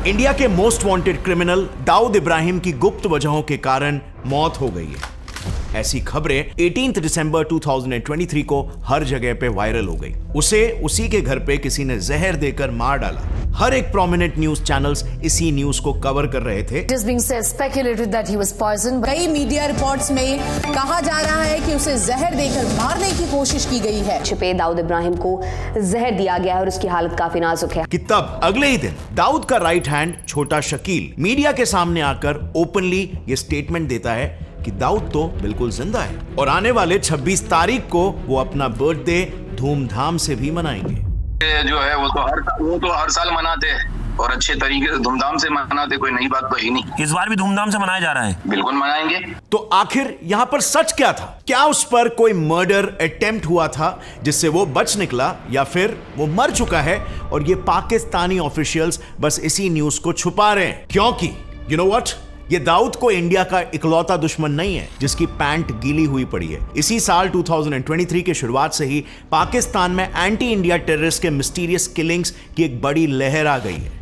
India के most wanted criminal Dawood Ibrahim की गुप्त वजहों के कारण मौत हो गई है। ऐसी खबरें 18 दिसंबर 2023 को हर जगह पे वायरल हो गई। उसे उसी के घर पे किसी ने जहर देकर मार डाला। हर एक प्रोमिनेंट न्यूज चैनल्स इसी न्यूज को कवर कर रहे थे। कई मीडिया रिपोर्ट्स में कहा जा रहा है कि उसे जहर देकर मारने की कोशिश की गई है। छिपे दाऊद इब्राहिम को जहर दिया गया है और उसकी हालत काफी नाजुक है। कि तब अगले ही दिन दाऊद का राइट हैंड छोटा शकील मीडिया के सामने आकर ओपनली ये स्टेटमेंट देता है कि दाऊद तो बिल्कुल जिंदा है और आने वाले 26 तारीख को वो अपना बर्थडे धूमधाम से भी मनाएंगे। जो है वो तो हर साल मनाते हैं और अच्छे तरीके से धूमधाम से मनाते, कोई नई बात तो है नहीं। इस बार भी धूमधाम से मनाया जा रहा है। बिल्कुल मनाएंगे। तो आखिर यहाँ पर सच क्या था? क्या उस पर कोई मर्डर अटेम्प्ट हुआ था जिससे वो बच निकला, या फिर वो मर चुका है और ये पाकिस्तानी ऑफिशियल्स बस इसी न्यूज को छुपा रहे हैं? क्योंकि यू नो व्हाट, ये दाऊद को इंडिया का इकलौता दुश्मन नहीं है जिसकी पैंट गीली हुई पड़ी है। इसी साल 2023 के शुरुआत से ही पाकिस्तान में एंटी इंडिया टेररिस्ट के मिस्टीरियस किलिंग्स की एक बड़ी लहर आ गई है।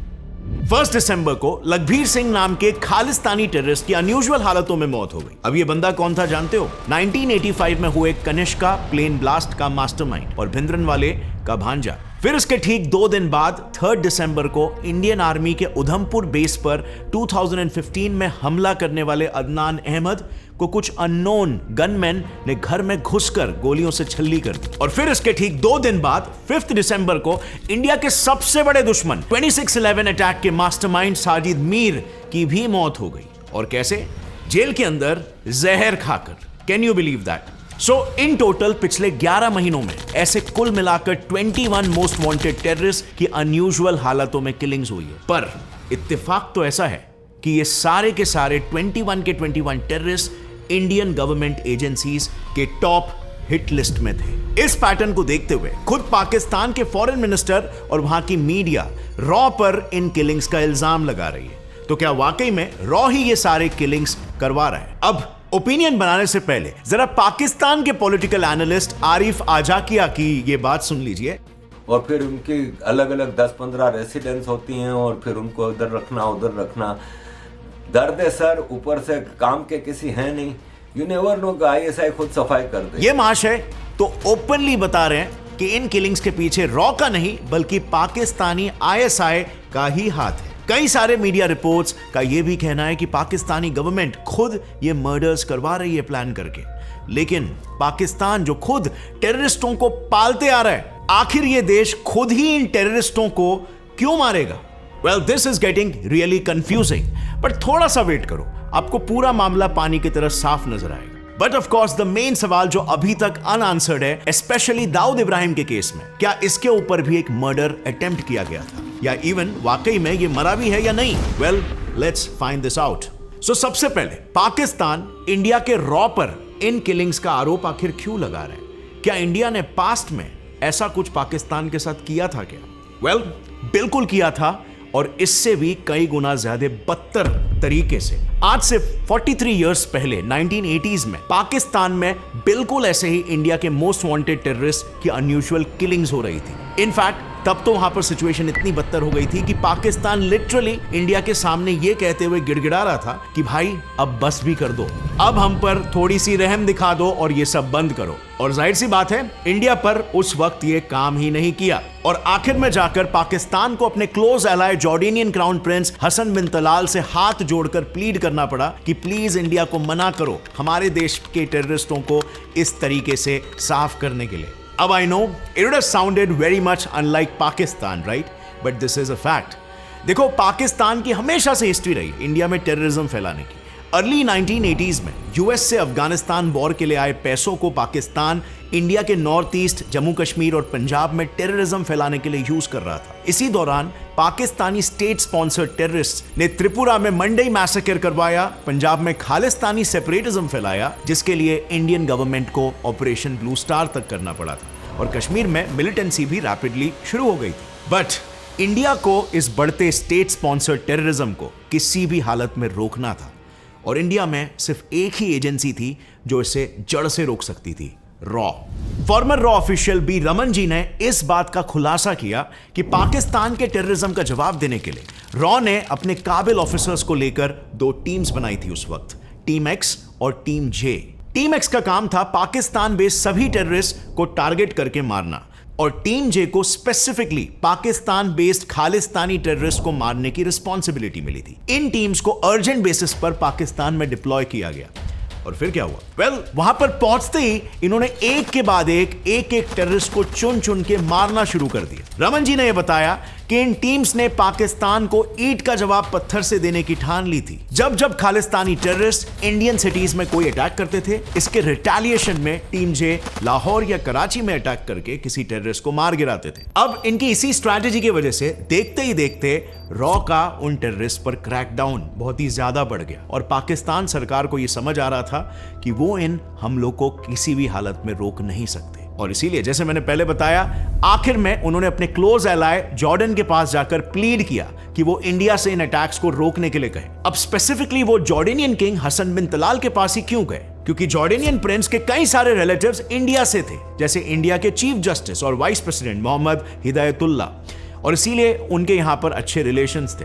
1 दिसंबर को लखबीर सिंह नाम के खालिस्तानी टेररिस्ट की अनयूजुअल हालतों में मौत हो गई। अब ये बंदा कौन था जानते हो? 1985 में हुए कनिष्का प्लेन ब्लास्ट का मास्टरमाइंड और भिंद्रनवाले का भांजा। फिर इसके ठीक 2 दिन बाद 3 दिसंबर को इंडियन आर्मी के उधमपुर बेस पर 2015 में हमला करने वाले अदनान अहमद को कुछ अननोन गनमैन ने घर में घुसकर गोलियों से छल्ली कर दी। और फिर इसके ठीक 2 दिन बाद 5 दिसंबर को इंडिया के सबसे बड़े दुश्मन 26/11 अटैक के मास्टरमाइंड साजिद मीर की भी मौत हो गई। और कैसे? जेल के अंदर जहर खाकर। Can you believe that? So in total पिछले 11 महीनों में ऐसे कुल मिलाकर 21 मोस्ट वांटेड टेररिस्ट की अनयूजुअल हालतों में किलिंग्स हुई है। पर इत्तेफाक तो ऐसा है कि ये सारे के सारे 21 के 21 टेररिस्ट इंडियन गवर्नमेंट एजेंसीज के टॉप हिट लिस्ट में थे। इस पैटर्न को देखते हुए खुद पाकिस्तान के फॉरेन मिनिस्टर और वहां की मीडिया रॉ पर इन किलिंग्स का इल्जाम लगा रही है। तो क्या वाकई में रॉ ही ये सारे किलिंग्स करवा रहा है? अब ओपिनियन बनाने से पहले जरा पाकिस्तान के पॉलिटिकल एनालिस्ट आरिफ आजाकिया की ये बात सुन लीजिए। और फिर उनकी अलग अलग 10-15 रेसिडेंस होती हैं और फिर उनको इधर रखना उधर रखना। दर्द है सर, ऊपर से काम के किसी है नहीं। यू नेवर नो, ISI खुद सफाई कर दे। ये महाशय तो ओपनली बता रहे हैं कि इन किलिंग्स के पीछे रॉ का नहीं बल्कि पाकिस्तानी ISI का ही हाथ है। कई सारे मीडिया रिपोर्ट्स का यह भी कहना है कि पाकिस्तानी गवर्नमेंट खुद ये मर्डर्स करवा रही है प्लान करके। लेकिन पाकिस्तान जो खुद टेररिस्टों को पालते आ रहा है, आखिर ये देश खुद ही इन टेररिस्टों को क्यों मारेगा? Well, this is getting really confusing. But थोड़ा सा वेट करो, आपको पूरा मामला पानी की तरह साफ नजर आएगा। But of course the main सवाल जो अभी तक अनआंसर्ड है, स्पेशली दाऊद इब्राहिम के केस में, क्या इसके ऊपर भी एक मर्डर अटेम्प्ट किया गया था, या इवन वाकई में ये मरा भी है या नहीं? Well, let's find this out. So सबसे पहले पाकिस्तान इंडिया के रॉ पर इन किलिंग्स का आरोप आखिर क्यों लगा रहा है? क्या इंडिया ने पास्ट में ऐसा कुछ पाकिस्तान के साथ किया था क्या? वेल, बिल्कुल किया था, और इससे भी कई गुना ज्यादा बदतर तरीके से। आज से 43 इयर्स पहले 1980s में पाकिस्तान में बिल्कुल ऐसे ही इंडिया के मोस्ट वांटेड टेररिस्ट की अनयूजुअल किलिंग्स हो रही थी। इनफैक्ट तब तो वहां पर सिचुएशन इतनी बदतर हो गई थी कि पाकिस्तान लिटरली इंडिया के सामने ये कहते हुए गिड़गिड़ा रहा था कि भाई अब बस भी कर दो, अब हम पर थोड़ी सी रहम दिखा दो और ये सब बंद करो। और जाहिर सी बात है, इंडिया पर उस वक्त ये काम ही नहीं किया। और आखिर में जाकर पाकिस्तान को अपने close ally Jordanian crown prince Hassan bin Talal से हाथ जोड़कर प्लीड करना पड़ा कि प्लीज इंडिया को मना करो हमारे देश के टेररिस्टों को इस तरीके से साफ करने के लिए। अब I know it would have sounded very much unlike Pakistan, right? But this is a fact. देखो, पाकिस्तान की हमेशा से हिस्ट्री रही इंडिया में टेररिज्म फैलाने की। अर्ली 1980s में यूएस से अफगानिस्तान वॉर के लिए आए पैसों को पाकिस्तान इंडिया के नॉर्थ ईस्ट, जम्मू कश्मीर और पंजाब में टेररिज्म फैलाने के लिए यूज कर रहा था। इसी दौरान पाकिस्तानी स्टेट स्पॉन्सर्ड टेररिस्ट ने त्रिपुरा में मंडई मैसेकर करवाया, पंजाब में खालिस्तानी सेपरेटिज्म फैलाया, जिसके लिए इंडियन गवर्नमेंट को ऑपरेशन ब्लू स्टार तक करना पड़ा था, और कश्मीर में मिलिटेंसी भी रैपिडली शुरू हो गई थी। बट इंडिया को इस बढ़ते स्टेट स्पॉन्सर्ड टेररिज्म को किसी भी हालत में रोकना था, और इंडिया में सिर्फ एक ही एजेंसी थी जो इसे जड़ से रोक सकती थी, रॉ। फॉर्मर रॉ ऑफिशियल बी रमन जी ने इस बात का खुलासा किया कि पाकिस्तान के टेररिज्म का जवाब देने के लिए रॉ ने अपने काबिल ऑफिसर्स को लेकर 2 टीम्स बनाई थी उस वक्त, टीम एक्स और टीम जे। टीम एक्स का काम था पाकिस्तान बेस्ड सभी टेररिस्ट को टारगेट करके मारना, और टीम जे को specifically Pakistan based Khalistani terrorist को मारने की रिस्पॉन्सिबिलिटी मिली थी। इन टीम्स को अर्जेंट बेसिस पर पाकिस्तान में डिप्लॉय किया गया। और फिर क्या हुआ? वहां पर पहुंचते ही इन्होंने एक के बाद एक टेररिस्ट को चुन चुन के मारना शुरू कर दिया। रमन जी ने यह बताया कि इन टीम्स ने पाकिस्तान को ईंट का जवाब पत्थर से देने की ठान ली थी। जब जब खालिस्तानी टेररिस्ट इंडियन सिटीज में कोई अटैक करते थे, इसके रिटेलिएशन में टीम जे लाहौर या कराची में अटैक करके किसी टेररिस्ट को मार गिराते थे। अब इनकी इसी स्ट्रैटेजी की वजह से देखते ही देखते रॉ का उन टेररिस्ट पर क्रैकडाउन बहुत ही ज्यादा बढ़ गया, और पाकिस्तान सरकार को यह समझ आ रहा था कि वो इन हमलों को किसी भी हालत में रोक नहीं सकते। और इसीलिए जैसे मैंने पहले बताया, आखिर में उन्होंने अपने क्लोज एलाय जॉर्डन के पास जाकर प्लीड किया कि वो इंडिया से इन अटैक्स को रोकने के लिए कहे। अब स्पेसिफिकली वो Jordanian king Hasan bin Talal के पास ही क्यों गए? क्योंकि जॉर्डेनियन प्रिंस के कई सारे रिलेटिव्स इंडिया से थे, जैसे इंडिया के चीफ जस्टिस और वाइस प्रेसिडेंट मोहम्मद हिदायतुल्ला, और इसीलिए उनके यहां पर अच्छे रिलेशंस थे।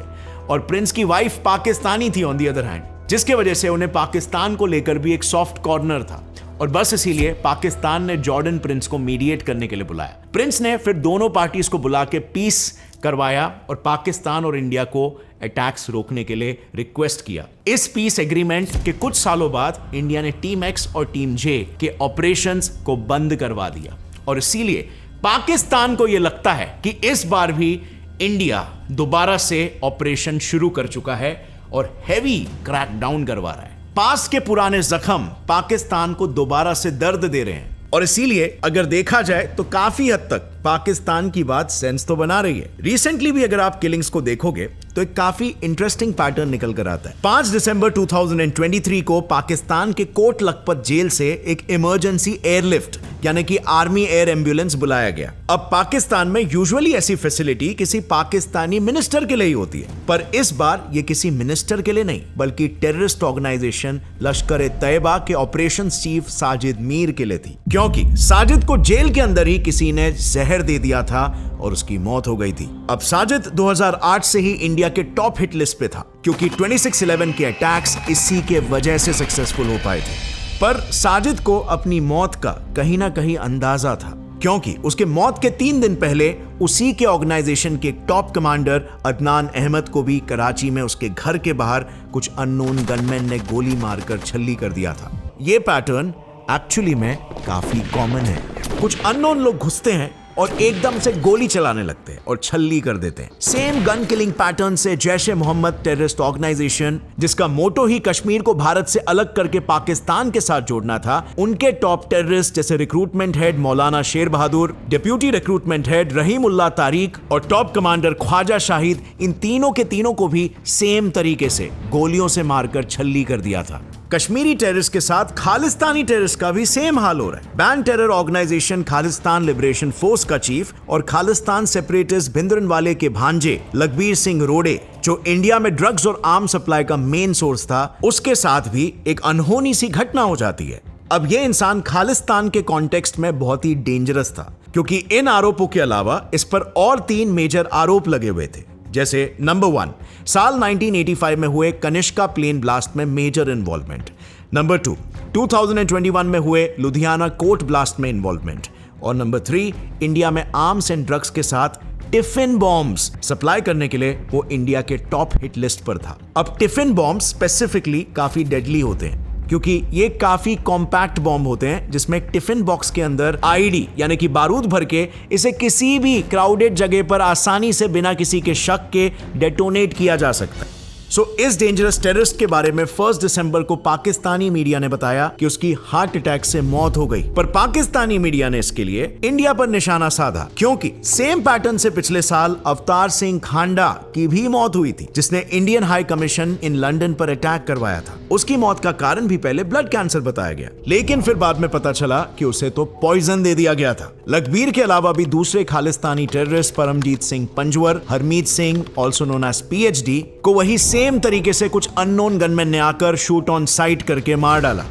और प्रिंस की वाइफ पाकिस्तानी थी ऑन दी अदर हैंड, जिसके वजह से उन्हें पाकिस्तान को लेकर भी एक सॉफ्ट कॉर्नर था। और बस इसीलिए पाकिस्तान ने जॉर्डन प्रिंस को मीडिएट करने के लिए बुलाया। प्रिंस ने फिर दोनों पार्टीज को बुला के पीस करवाया और पाकिस्तान और इंडिया को अटैक्स रोकने के लिए रिक्वेस्ट किया। इस पीस एग्रीमेंट के कुछ सालों बाद इंडिया ने टीम एक्स और टीम जे के ऑपरेशंस को बंद करवा दिया, और इसीलिए पाकिस्तान को यह लगता है कि इस बार भी इंडिया दोबारा से ऑपरेशन शुरू कर चुका है और हैवी क्रैकडाउन करवा रहा है। पास के पुराने जख्म पाकिस्तान को दोबारा से दर्द दे रहे हैं, और इसीलिए अगर देखा जाए तो काफी हद तक पाकिस्तान की बात सेंस तो बना रही है। रिसेंटली भी अगर आप किलिंग्स को देखोगे तो एक काफी इंटरेस्टिंग पैटर्न निकल कर आता है। 5 दिसंबर 2023 को पाकिस्तान के कोट लखपत जेल से एक इमरजेंसी एयरलिफ्ट यानी कि आर्मी एयर एम्बुलेंस बुलाया गया। अब पाकिस्तान में यूजुअली ऐसी फैसिलिटी किसी पाकिस्तानी मिनिस्टर के लिए ही होती है, पर इस बार ये किसी मिनिस्टर के लिए नहीं बल्कि टेररिस्ट ऑर्गेनाइजेशन लश्कर ए तैयबा के ऑपरेशंस चीफ साजिद मीर के लिए थी, क्योंकि साजिद को जेल के अंदर ही किसी ने जहर दे दिया था और उसकी मौत हो गई थी। अब साजिद 2008 से ही इंडिया के टॉप हिट लिस्ट पे था, क्योंकि 26/11 के अटैक्स इसी के वजह से सक्सेसफुल हो पाए थे। पर साजिद को अपनी मौत का कहीं ना कहीं अंदाजा था, क्योंकि उसके मौत के 3 दिन पहले उसी के ऑर्गेनाइजेशन के टॉप कमांडर अदनान अहमद को भी कराची में उसके घर के बाहर कुछ अननोन गनमैन ने गोली मारकर छल्ली कर दिया था। यह पैटर्न एक्चुअली में काफी कॉमन है। कुछ अननोन लोग घुसते हैं और एकदम से गोली चलाने लगते हैं और छल्ली कर देते हैं। सेम गन किलिंग पैटर्न से जैश-ए मोहम्मद टेररिस्ट ऑर्गेनाइजेशन, जिसका मोटो ही कश्मीर को भारत से अलग करके पाकिस्तान के साथ जोड़ना था, उनके टॉप टेररिस्ट जैसे recruitment head Maulana Sher Bahadur, deputy recruitment head Rahimullah Tariq और टॉप कमांडर ख्वाजा शाहिद, इन तीनों के तीनों को भी सेम तरीके से गोलियों से मारकर छल्ली कर दिया था। कश्मीरी टेररिस्ट के साथ खालिस्तानी टेररिस्ट का भी सेम हाल हो रहा है। Ban terror organisation Khalistan liberation force का चीफ और खालिस्तान सेपरेटिस्ट भिंद्रनवाले के भांजे लखबीर सिंह रोडे, जो इंडिया में ड्रग्स और आर्म सप्लाई का मेन सोर्स था, उसके साथ भी एक अनहोनी सी घटना हो जाती है। अब यह इंसान खालिस्तान के कॉन्टेक्स्ट में बहुत ही डेंजरस था, क्योंकि इन आरोपों के अलावा इस पर और 3 मेजर आरोप लगे हुए थे। जैसे नंबर 1, साल 1985 में हुए कनिष्का प्लेन ब्लास्ट में मेजर इन्वॉल्वमेंट। नंबर 2, 2021 में हुए लुधियाना कोर्ट ब्लास्ट में इन्वॉल्वमेंट। और नंबर 3, इंडिया में आर्म्स एंड ड्रग्स के साथ टिफिन बॉम्ब्स सप्लाई करने के लिए वो इंडिया के टॉप हिट लिस्ट पर था। अब टिफिन बॉम्ब स्पेसिफिकली काफी डेडली होते हैं, क्योंकि ये काफी कॉम्पैक्ट बॉम्ब होते हैं जिसमें एक टिफिन बॉक्स के अंदर आईडी यानी कि बारूद भर के इसे किसी भी क्राउडेड जगह पर आसानी से बिना किसी के शक के डेटोनेट किया जा सकता है। सो इस डेंजरस टेररिस्ट के बारे में 1 दिसंबर को पाकिस्तानी मीडिया ने बताया कि उसकी हार्ट अटैक से मौत हो गई, पर पाकिस्तानी मीडिया ने इसके लिए इंडिया पर निशाना साधा, क्योंकि सेम पैटर्न से पिछले साल अवतार सिंह खांडा की भी मौत हुई थी, जिसने Indian high commission in London पर अटैक करवाया था। उसकी मौत का कारण भी पहले ब्लड कैंसर बताया गया, लेकिन फिर बाद में पता चला कि उसे तो पॉइजन दे दिया गया था। लखबीर के अलावा भी दूसरे Khalistani terrorist Paramjit Singh Panjwar, Harmeet Singh also known as PhD को वही सेम तरीके से कुछ अननोन गनमैन ने आकर शूट ऑन साइट करके मार डाला।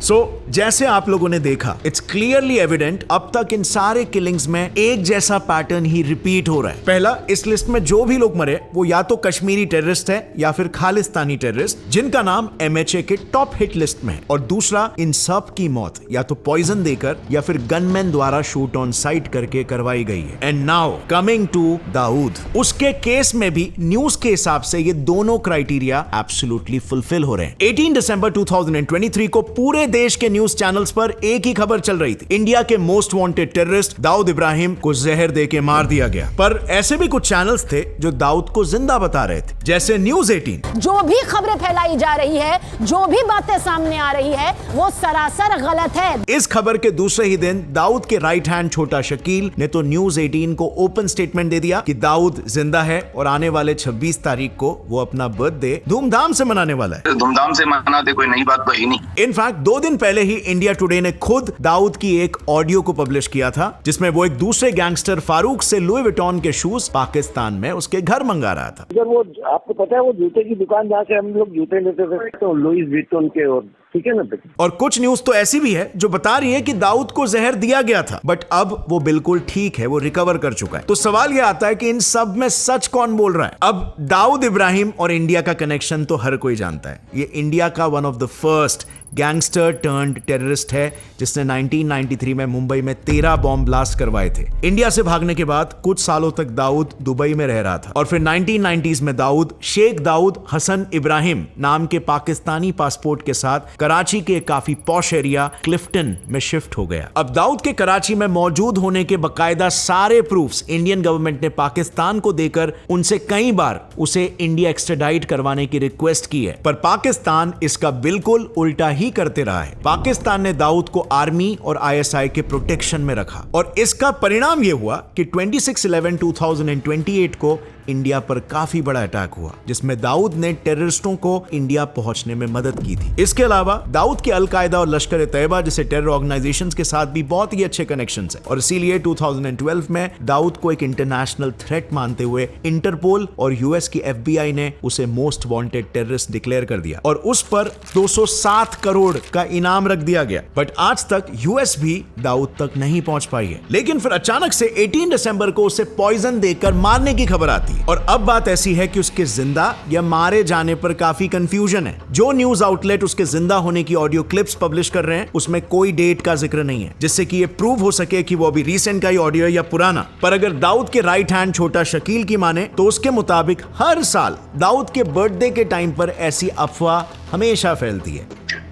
जैसे आप लोगों ने देखा, इट्स क्लियरली एविडेंट अब तक इन सारे किलिंग्स में एक जैसा पैटर्न ही रिपीट हो रहा है। पहला, इस लिस्ट में जो भी लोग मरे वो या तो कश्मीरी टेररिस्ट है या फिर खालिस्तानी टेररिस्ट जिनका नाम MHA के टॉप हिट लिस्ट में है। और दूसरा, इन सब की मौत या तो पॉइजन देकर या फिर गनमैन द्वारा शूट ऑन साइट करके करवाई गई है। And now coming to Dawood, उसके केस में भी न्यूज के हिसाब से ये दोनों क्राइटेरिया एब्सोल्युटली फुलफिल हो रहे हैं। 18 दिसंबर 2023 को पूरे देश के न्यूज चैनल्स पर एक ही खबर चल रही थी, इंडिया के most wanted terrorist Dawood Ibrahim को जहर देके मार दिया गया। पर ऐसे भी कुछ चैनल्स थे जो दाऊद को जिंदा बता रहे थे, जैसे न्यूज 18। जो भी खबरें फैलाई जा रही है, जो भी बातें सामने आ रही है, वो सरासर गलत है। इस खबर के दूसरे ही दिन दाऊद के राइट हैंड छोटा शकील ने तो न्यूज 18 को ओपन स्टेटमेंट दे दिया कि दाऊद जिंदा है और आने वाले 26 तारीख को वो अपना बर्थडे धूमधाम से मनाने वाला है। धूमधाम से मनाते, कोई नई बात तो है नहीं। इनफैक्ट 2 दिन पहले ही इंडिया टुडे ने खुद दाऊद की एक ऑडियो को पब्लिश किया था जिसमें वो एक दूसरे गैंगस्टर फारूक से लुई विटॉन के शूज पाकिस्तान में उसके घर मंगा रहा था। जब वो, आपको पता है, वो जूते की दुकान जहाँ से हम लोग जूते लेते थे, तो लुई विटॉन के, और ठीक है ना। और कुछ न्यूज तो ऐसी भी है जो बता रही है कि दाऊद को जहर दिया गया था, बट अब वो बिल्कुल ठीक है, वो रिकवर कर चुका है। तो सवाल यह आता है कि इन सब में सच कौन बोल रहा है। अब दाऊद इब्राहिम और इंडिया का कनेक्शन तो हर कोई जानता है। ये इंडिया का one of the first gangster turned terrorist है जिसने 1993 में मुंबई में 13 बॉम्ब ब्लास्ट करवाए थे। इंडिया से भागने के बाद कुछ सालों तक दाऊद दुबई में रह रहा था और फिर 1990s में दाऊद शेख दाऊद हसन इब्राहिम नाम के पाकिस्तानी पासपोर्ट के साथ कराची के काफी पॉश एरिया क्लिफ्टन में शिफ्ट हो गया। अब दाऊद के कराची में मौजूद होने के बकायदा सारे प्रूफ्स इंडियन गवर्नमेंट ने पाकिस्तान को देकर उनसे कई बार उसे इंडिया एक्सट्राडाइट करवाने की रिक्वेस्ट की है, पर पाकिस्तान इसका बिल्कुल उल्टा ही करते रहा है। पाकिस्तान ने दाऊद को आर्मी और ISI के प्रोटेक्शन में रखा और इसका परिणाम यह हुआ कि 26/11/2028 को इंडिया पर काफी बड़ा अटैक हुआ जिसमें दाऊद ने टेररिस्टों को इंडिया पहुंचने में मदद की थी। इसके अलावा दाऊद के अल-कायदा और लश्कर तैयबा जैसे टेरर ऑर्गेनाइजेशंस के साथ भी बहुत ही अच्छे कनेक्शंस हैं और इसीलिए 2012 में दाऊद को एक इंटरनेशनल थ्रेट मानते हुए इंटरपोल और US की FBI ने उसे मोस्ट वांटेड टेररिस्ट डिक्लेयर कर दिया और उस पर 207 करोड़ का इनाम रख दिया गया। बट आज तक US भी दाऊद तक नहीं पहुंच पाई है। लेकिन फिर अचानक से 18 दिसंबर को उसे पॉइजन देकर मारने की खबर आती है और अब बात ऐसी है कि उसके जिंदा या मारे जाने पर काफी कंफ्यूजन है। जो न्यूज आउटलेट उसके जिंदा होने की ऑडियो क्लिप्स पब्लिश कर रहे हैं उसमें कोई डेट का जिक्र नहीं है जिससे कि ये प्रूव हो सके कि वो अभी रिसेंट का ही ऑडियो है या पुराना। पर अगर दाऊद के राइट हैंड छोटा शकील की माने तो उसके मुताबिक हर साल दाऊद के बर्थडे के टाइम पर ऐसी अफवाह हमेशा फैलती है।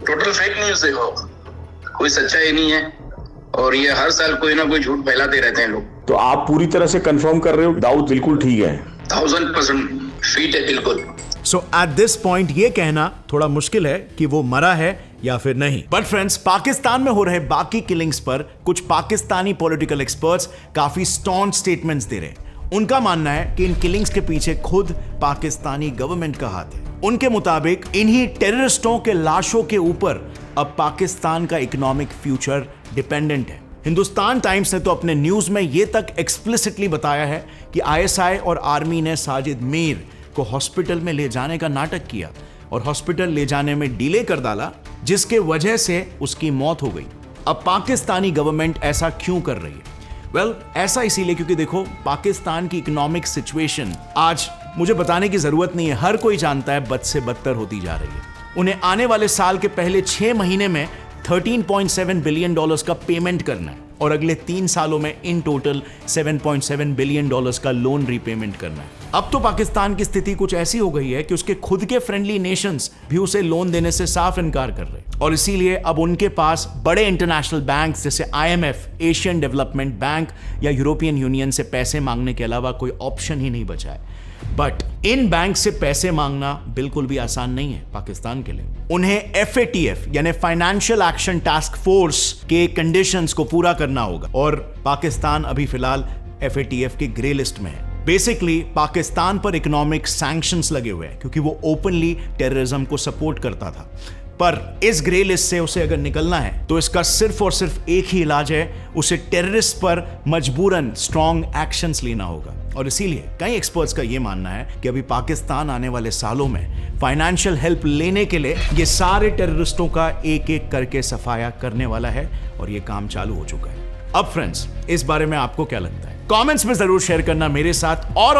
टोटल फेक न्यूज है, वो कोई सच्चाई नहीं है और ये हर साल कोई ना कोई झूठ फैलाते रहते हैं लोग। तो आप पूरी तरह से कंफर्म कर रहे हो दाऊद बिल्कुल ठीक है? 1000% फिट है बिल्कुल। सो एट दिस पॉइंट ये कहना थोड़ा मुश्किल है कि वो मरा है या फिर नहीं। बट फ्रेंड्स, पाकिस्तान में हो रहे बाकी किलिंग्स पर कुछ पाकिस्तानी पॉलिटिकल एक्सपर्ट्स काफी स्टॉन्च स्टेटमेंट्स दे रहे हैं। उनका मानना है कि इन किलिंग्स के पीछे खुद पाकिस्तानी गवर्नमेंट का हाथ है। उनके मुताबिक इन्हीं टेररिस्टों के लाशों के ऊपर अब पाकिस्तान का इकोनॉमिक फ्यूचर डिपेंडेंट है। हिंदुस्तान टाइम्स ने तो अपने न्यूज में यह तक एक्सप्लिसिटली बताया है कि ISI और आर्मी ने साजिद मीर को हॉस्पिटल में ले जाने का नाटक किया और हॉस्पिटल ले जाने में डिले कर डाला जिसके वजह से उसकी मौत हो गई। अब पाकिस्तानी गवर्नमेंट ऐसा क्यों कर रही है? वेल, ऐसा इसीलिए क्योंकि देखो, पाकिस्तान की इकोनॉमिक सिचुएशन आज मुझे बताने की जरूरत नहीं है, हर कोई जानता है बद से बदतर होती जा रही है। उन्हें आने वाले साल के पहले 6 महीने में $13.7 बिलियन का पेमेंट करना है और अगले 3 सालों में इन टोटल $7.7 बिलियन का लोन रीपेमेंट करना है। अब तो पाकिस्तान की स्थिति कुछ ऐसी हो गई है कि उसके खुद के फ्रेंडली नेशंस भी उसे लोन देने से साफ इनकार कर रहे हैं और इसीलिए अब उनके पास बड़े इंटरनेशनल बैंक्स जैसे IMF, एशियन डेवलपमेंट बैंक या यूरोपियन यूनियन से पैसे मांगने के अलावा कोई ऑप्शन ही नहीं बचा है। बट इन बैंक से पैसे मांगना बिल्कुल भी आसान नहीं है पाकिस्तान के लिए। उन्हें FATF यानी फाइनेंशियल एक्शन टास्क फोर्स के कंडीशंस को पूरा करना होगा और पाकिस्तान अभी फिलहाल FATF के ग्रे लिस्ट में है। बेसिकली पाकिस्तान पर इकोनॉमिक सैंक्शंस लगे हुए हैं क्योंकि वो ओपनली टेररिज्म को सपोर्ट करता था। पर इस ग्रे लिस्ट से उसे अगर निकलना है तो इसका सिर्फ और सिर्फ एक ही इलाज है, उसे टेररिस्ट पर मजबूरन स्ट्रॉन्ग एक्शंस लेना होगा। और इसीलिए कई एक्सपर्ट्स का यह मानना है कि अभी पाकिस्तान आने वाले सालों में फाइनेंशियल हेल्प लेने के लिए ये सारे टेररिस्टों का एक एक करके सफाया करने वाला है और ये काम चालू हो चुका है। अब फ्रेंड्स, इस बारे में आपको क्या लगता है? कमेंट्स में जरूर शेयर करना मेरे साथ। और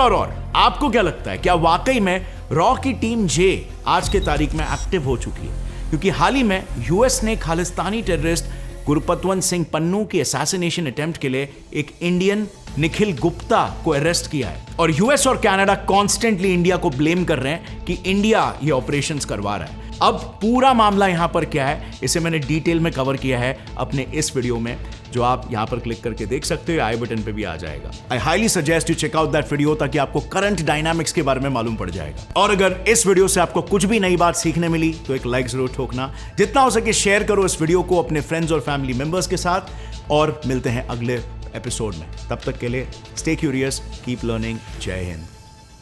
आपको क्या लगता है, क्या वाकई में रॉ की टीम जे आज के तारीख में एक्टिव हो चुकी है? क्योंकि हाल ही में यूएस ने खालिस्तानी टेररिस्ट गुरपतवंत सिंह पन्नू की असैसिनेशन अटेम्प्ट के लिए एक इंडियन निखिल गुप्ता को अरेस्ट किया है और यूएस और कनाडा कॉन्स्टेंटली इंडिया को ब्लेम कर रहे हैं कि इंडिया ये ऑपरेशंस करवा रहा है। अब पूरा मामला यहां पर क्या है, इसे मैंने डिटेल में कवर किया है अपने इस वीडियो में, जो आप यहां पर क्लिक करके देख सकते हो, आई बटन पे भी आ जाएगा। I highly suggest you check out that video ताकि आपको करंट डायनामिक्स के बारे में मालूम पड़ जाएगा। और अगर इस वीडियो से आपको कुछ भी नई बात सीखने मिली तो एक लाइक जरूर ठोकना, जितना हो सके शेयर करो इस वीडियो को अपने फ्रेंड्स और फैमिली मेंबर्स के साथ। और मिलते हैं अगले एपिसोड में, तब तक के लिए स्टे क्यूरियस, कीप लर्निंग। जय हिंद।